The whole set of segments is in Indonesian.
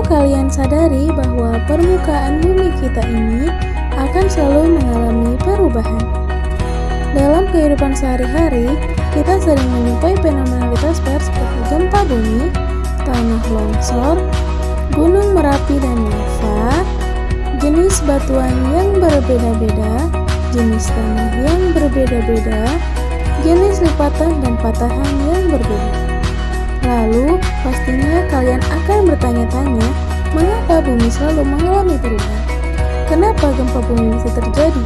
kalian sadari bahwa permukaan bumi kita ini akan selalu mengalami perubahan. Dalam kehidupan sehari-hari, kita sering menjumpai fenomena litosfer seperti gempa bumi, tanah longsor, gunung Merapi dan lava, jenis batuan yang berbeda-beda, jenis tanah yang berbeda-beda, jenis lipatan dan patahan yang berbeda. Lalu, pastinya kalian akan bertanya-tanya, mengapa bumi selalu mengalami perubahan? Kenapa gempa bumi bisa terjadi?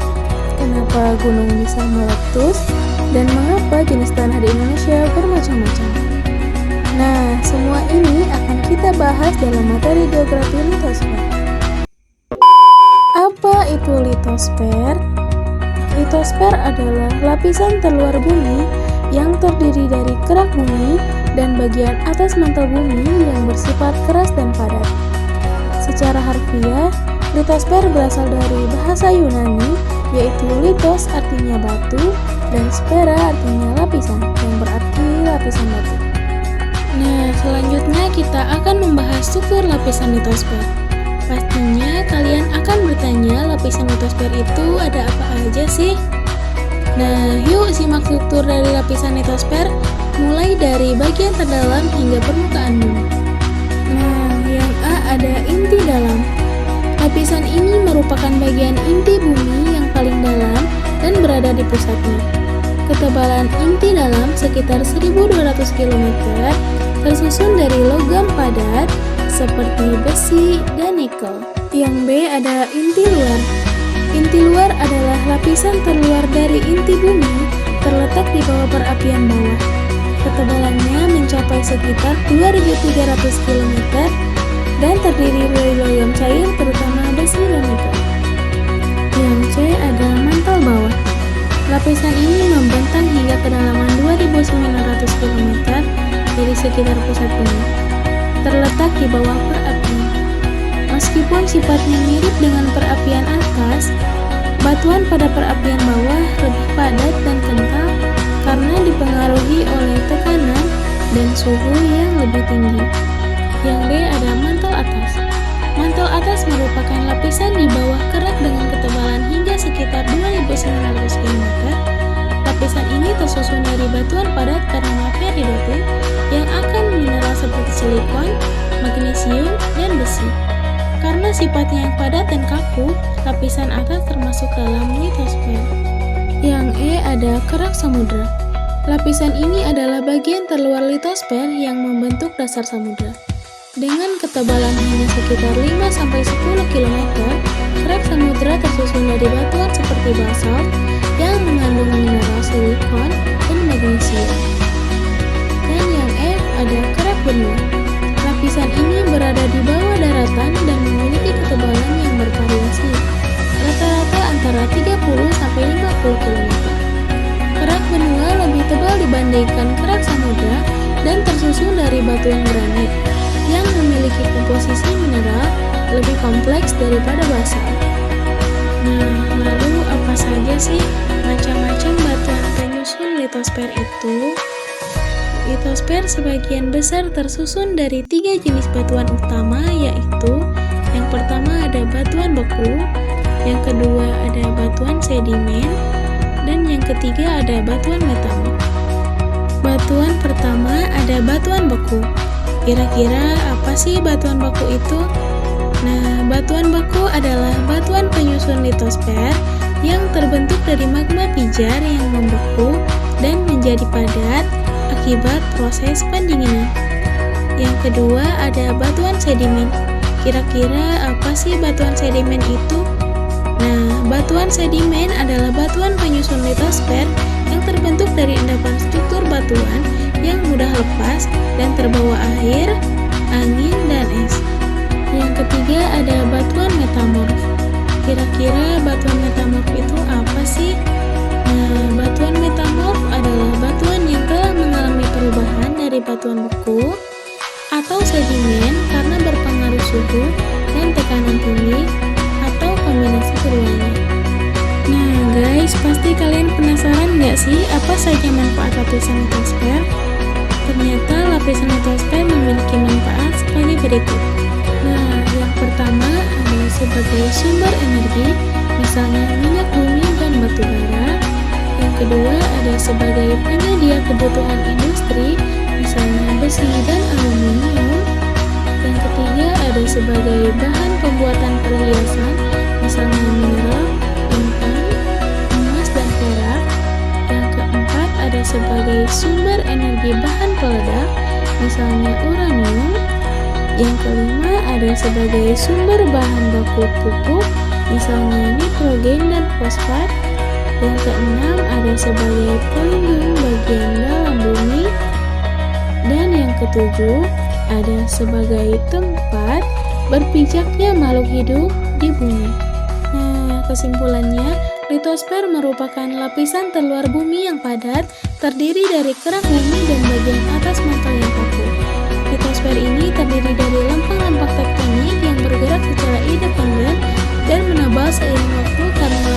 Kenapa gunung bisa meletus? Dan mengapa jenis tanah di Indonesia bermacam-macam? Nah, semua ini akan kita bahas dalam materi geografi litosfer. Apa itu litosfer? Litosfer adalah lapisan terluar bumi yang terdiri dari kerak bumi dan bagian atas mantel bumi yang bersifat keras dan padat. Secara harfiah, litosfer berasal dari bahasa Yunani, yaitu litos artinya batu dan sfera artinya lapisan, yang berarti lapisan batu. Nah, selanjutnya kita akan membahas struktur lapisan litosfer. Pastinya kalian akan bertanya, lapisan litosfer itu ada apa aja sih? Nah, yuk simak struktur dari lapisan litosfer, mulai dari bagian terdalam hingga permukaan bumi. Nah, yang A ada inti dalam. Lapisan ini merupakan bagian inti bumi yang paling dalam dan berada di pusatnya. Ketebalan inti dalam sekitar 1200 km, tersusun dari logam padat seperti besi dan nikel. Yang B ada inti luar. Inti luar adalah lapisan terluar dari inti bumi, terletak di bawah perapian bawah. Ketebalannya mencapai sekitar 2300 km dan terdiri dari logam cair terutama besi dan nikel. Yang C ada mantel bawah. Lapisan ini membentang hingga kedalaman 2900 km dari sekitar pusat bumi, terletak di bawah perapian. Meskipun sifatnya mirip dengan perapian atas, batuan pada perapian bawah lebih padat dan kental karena dipengaruhi oleh tekanan dan suhu yang lebih tinggi. Yang D ada mantel atas. Mantel atas merupakan lapisan di bawah kerak dengan ketebalan hingga sekitar 2900 km. Lapisan ini tersusun dari batuan padat bernama peridotit yang akan mineral seperti silikon, magnesium, dan besi. Karena sifatnya yang padat dan kaku, lapisan atas termasuk dalam litosfer. Yang E ada kerak samudra. Lapisan ini adalah bagian terluar litosfer yang membentuk dasar samudra. Dengan ketebalan hanya sekitar 5-10 km, kerak samudra tersusun dari batuan seperti basalt yang mengandung mineral silikon dan magnesium. Dan yang F ada kerak benua. Lapisan ini berada di bawah daratan dan memiliki ketebalan yang bervariasi, rata-rata antara 30-50 km. Kerak benua lebih tebal dibandingkan kerak samudra dan tersusun dari batuan granit yang memiliki komposisi mineral lebih kompleks daripada basalt. Nah, lalu apa saja sih macam-macam batuan penyusun litosfer itu? Litosfer sebagian besar tersusun dari 3 jenis batuan utama, yaitu yang pertama ada batuan beku, yang kedua ada batuan sedimen, dan yang ketiga ada batuan metamorf. Batuan pertama ada batuan beku. Kira-kira apa sih batuan beku itu? Nah, batuan beku adalah batuan penyusun litosfer yang terbentuk dari magma pijar yang membeku dan menjadi padat akibat proses pendinginan. Yang kedua ada batuan sedimen. Kira-kira apa sih batuan sedimen itu? Nah, batuan sedimen adalah batuan penyusun litosfer yang terbentuk dari endapan struktur batuan yang mudah lepas dan terbawa air, angin, dan es. Yang ketiga ada batuan metamorf. Kira-kira batuan metamorf itu apa sih? Nah, batuan metamorf adalah batuan yang telah mengalami perubahan dari batuan beku atau sedimen karena berpengaruh suhu dan tekanan tinggi atau kombinasi keduanya. Nah guys, pasti kalian penasaran nggak sih apa saja manfaat lapisan litosfer? Ternyata lapisan litosfer memiliki manfaat sebagai berikut. Nah, Yang pertama ada sebagai sumber energi, misalnya minyak bumi dan batu bara. Yang kedua ada sebagai penyedia kebutuhan industri, misalnya besi dan aluminium. Yang ketiga ada sebagai bahan pembuatan perhiasan, misalnya mineral, intan, emas, dan perak. Yang keempat ada sebagai sumber energi bahan peledak, misalnya uranium. Yang kelima ada sebagai sumber bahan baku pupuk, misalnya nitrogen dan fosfat. Yang keenam ada sebagai pelindung bagian dalam bumi. Dan yang ketujuh ada sebagai tempat berpijaknya makhluk hidup di bumi. Nah, kesimpulannya, litosfer merupakan lapisan terluar bumi yang padat, terdiri dari kerak bumi dan bagian atas mantel yang kaku. Litosfer ini terdiri dari lempak-lempak tektonik yang bergerak secara independen dan menebal seiring waktu karena